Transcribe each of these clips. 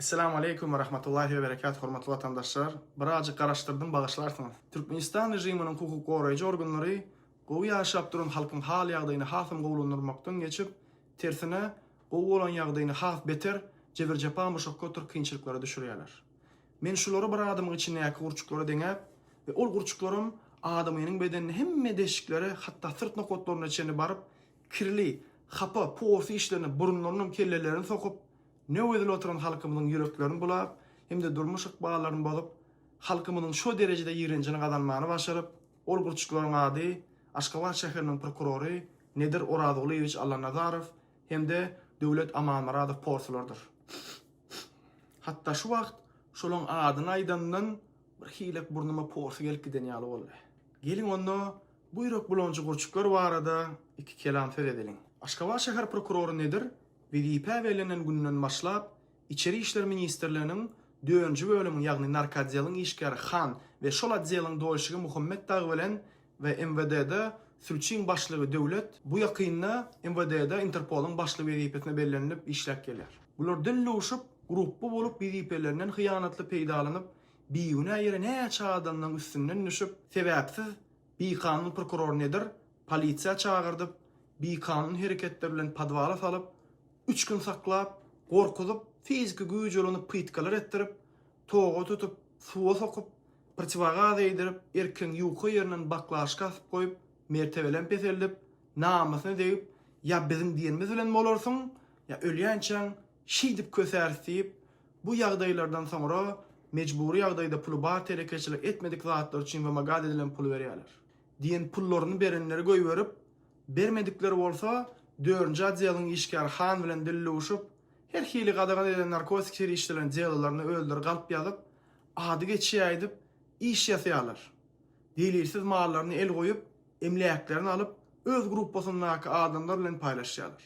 Assalamu alaikum ve rahmatullahi ve berekatuhu hormatly vatandaşlar. Birazcık garaşdyrdım, bagışlarsınız. Türkmenistan rejiminin hukuk goraýjy organlary gowy ýaşap duran halkyň hal ýagdaýyny hasym gowlandyrmakdan geçip, tersine gowy bolan ýagdaýyny has beter, jebir-japa muşakka kynçylyklara düşürýärler. Men şulary bir adamyň içindäki gurçuklara deňäp we ol gurçuklarym adamynyň bedenini hemme deşikleri, hatda sırt nokotlaryna çenip baryp, kirli, hapa, porsi işlerini burunlarynyň kellelerini sokup, ne öýdil oturan halkymyzyň ýüreklerini bulap, hemde durmuş ykbalaryny bolup, halkymyzyň şo derejede ýirenjini gazanmagyny başaryp, ol gurçuklaryň ady Aşgabat şäheriniň prokurory Nedir Oradolyewich Allanazarov hemde Döwlet Aman Muradow porsulardyr. Hatta şu wagt şolaň adyny aýdandan bir hilek burnuma porsu gelip giden ýaly boldy. Gelin onu bu ýürek bulanjy gurçuklar barada iki kelam söz edeliň. Aşgabat şäher prokurory Nedir Wizipa verilen günden başlap, İçeri İşler Ministerliğinin 4-nji bölümü ýagny narkotiýalyň işgäri Han we şol adzylyň dolaşygy Muhammed Tağı bilen we MWD'de sülçiň başlygy döwlet bu ýakynda MWD'de Interpol'un başlygy wezipetine bellenip işläp gelýär. Bular dilluşup, gruppa bolup wezipelerinden hyýanatly peýdalanyp, biýüne ýere näçe adamlaryň üstünden düşüp, sebäpsiz biýkanun prokuror Nedir polisiýa çağırdyp, biýkanun hereketleri bilen padwala salyp, 3 gün saklap, gorkuzup, fiziki güýj oluny pytkalar etdirip, toga tutup, suwa sokup, protivagaz eýdirip, erken ýuky ýerinden baklaşka asyp goýup, mertebelen peseldip, namasyny diýip, ýa bizim diýenimiz bilen bolarsyň, ýa ölýänçäň şeýdip kösärsiýip, bu ýagdaýlardan soňra mejburi ýagdaýda puly bar telekeçilik etmedik zatlar üçin we magad edilen pul berýärler. Diýen pullaryny berenleri goýup, bermedikleri bolsa, 4-nji adzylyň işgäri Han bilen dilluşup, her hili gadagan eden narkotik seri işleriň jellalaryny öldürip galyp ýazyp, ady geçýäýdip, iş ýasýarlar. Delilsiz mallaryny el goýup, emlaklerini alyp, öz gruppasynyňky adamlar bilen paýlaşýarlar.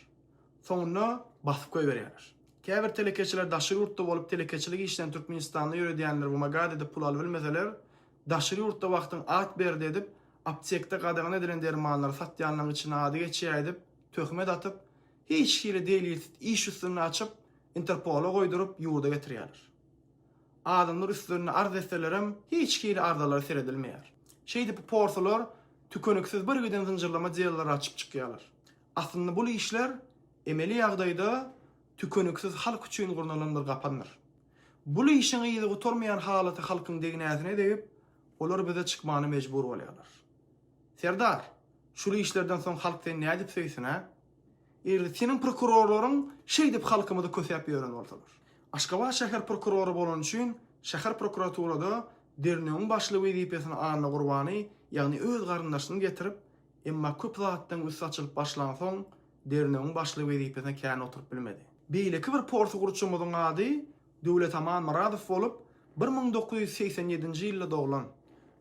Soňra basyp goýberýärler. Käbir telekeçiler daşyry ýurtda bolup telekeçilik işlen Türkmenistanda ýöredýänler bu magad edip pul alyp bilmeseler, daşyry ýurtda wagtyň at berdi edip, aptekde gadagan edilen dermanlary satýanlaryň içine ady geçýäýdip, töhmet atıp, hiç hili delilsiz iş üstünü açıp, Interpol'a goýdurup ýurda getirýärler. Adamlar üstüne arz etselerem hiç hili arzalar seredilmeýär. Şeýdi bu porsular tükönüksiz bir giden zynjyrlama jellary açyp çykýarlar. Aslında bu işler emeli ýagdaýda tükönüksiz halk üçin gurnalan bir gapandyr. Bu işin ýygy guturmaýan halaty halkyň deginäsine diýip, olar bize çykmany mejbur bolýarlar. Serdar, şuly işlerden soň halk sen näme diýip söýsin ha? Senin prokurorlaryň şeý diýip halkymyzy kösäp ýören bolsalar. Aşgabat şäher prokurory bolan üçin şäher prokuraturada dernegiň başly wezipesini anyna gurbany, ýagny öz garyndaşyny getirip, emma köp zatdan üst açylyp başlan soň dernegiň başly wezipesine kän oturup bilmedi. Beýleki bir porsu gurçumyzyň ady Döwlet Aman Muradow bolup 1987-nji ýylda doglan.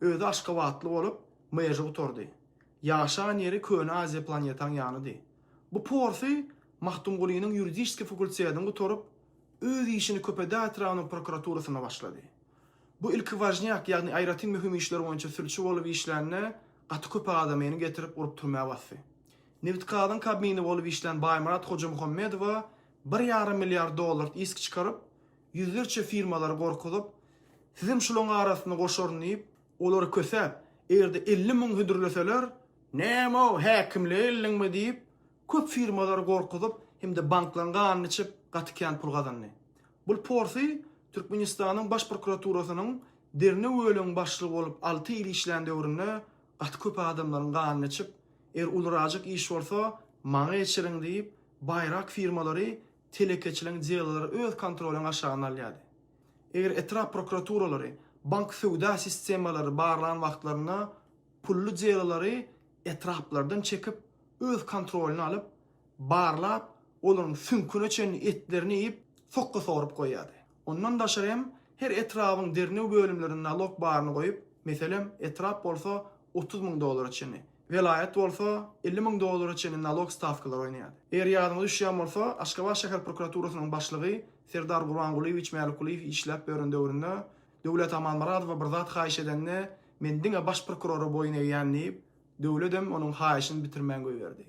Özü Aşgabatly bolup meýje oturdy. Ýaşan ýeri Köne Aziýa planetaň ýanydy. Bu porsi Mahtum Gulynyň ýuridiski fakultetinden oturup öz işini köpede atrawynyň prokuraturasyna başlady. Bu ilki wajnyak, ýagny aýratyn mühim işler boýunça sülçi bolup işlänne gaty köp adamyny getirip urup turmağa basdy. Nevitkadan kabini bolup işlän Baymurat Hoca Muhammedowa $1,5 milyar isk çykaryp, yüzlerçe firmalary gorkulyp, sizin şulaň arasyna goşarnyp, olary kösäp, erde 50.000 hüdürleseler, näme o häkimli elliňmi diýip, köp firmalar gorkulyp, hemde banklaryň ganyny içip, gatykän pul gazandy. Bu porsi Türkmenistanyň baş prokuraturasynyň derine bölüň başlygy bolup 6 ýyl işländi öwründe, gaty köp adamlaryň ganyny içip, ulurajyk iş bolsa, maňa geçiriň diýip, bayrak firmalary telekeçiliň jellary öz kontrolyň aşagyna alýardy. Etrap prokuraturalary, bank söwda sistemalary barlan wagtlaryna pullu jellary etraplardan çekip, öz kontrolüni alıp, barlap, olaryň sünküne çen etlerini ýyp, sokka sorup goýýardy. Ondan daşarym her etrabyň derine bölümlerine nalog baryny goýup, meselem etrap bolsa $30.000 çeni, velayet bolsa $50.000 çeni nalog stavkalary oýnaýardy. Ýadyňyza düşýän bolsa, Aşgabat şäher prokuraturasynyň başlygy Serdar Gurbangulyewich Mälukuliýew işläp berende döwründe Döwlet Aman Muradow bir zat haýyş edende men diňe baş prokurory boýuna ýanlyp, döwletem onuň haýyşyny bitirmän goýberdi.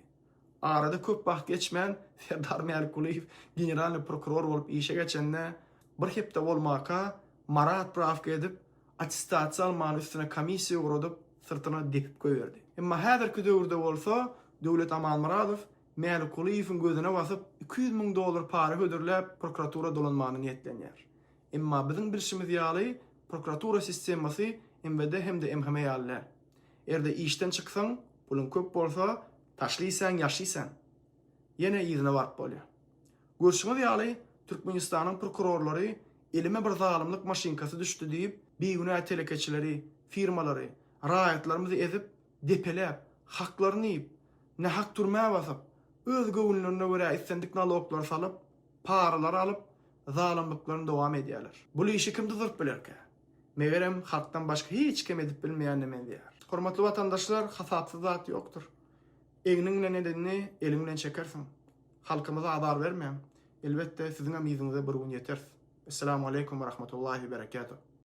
Arada köp wagt geçmän Serdar Mälukuliýew generalny prokuror bolup işe geçende bir hepde bolmaka marat brafka edip attestasiya alman üstüne komissiya guradyp sırtyna depip goýberdi. Emma häzirki döwürde bolsa Döwlet Amalmuradow Mälik Guliýewiň gözüne basyp $200.000 para hödürläp prokuratura dolanmany niýetlenýär. Emma biziň bilişimiz ýaly prokuratura sistemasy MWD hem de MHM ýaly. Erde işten çyksaň, pulun köp bolsa, taşlysan, ýaşysan. Ýene ýygyna barp bolýar. Görşüňiz ýaly Türkmenistanyň prokurorlary elime bir zalymlyk maşinkasy düşdi diýip, beýgünä telekeçileri, firmalary, raýatlarymyzy ezip, depeläp, haklaryny ýyp, ne hak turmaya basyp, öz göwünlerine görä islendik naloglar salyp, paralar alyp, zalymlyklaryny dowam edýärler. Bu işi kim düzüp bilerkä? Megerem halkdan başga hiç kim edip bilmeýän näme diýär. Hormatly watandaşlar, hasapsız zat ýokdur. Eňiniň nedenini eliňden çekersiň. Halkymyza azar bermeýän. Elbetde siziň ýzyňyza bir gün ýeter. Assalamu aleykum we rahmetullahi we berekatuh.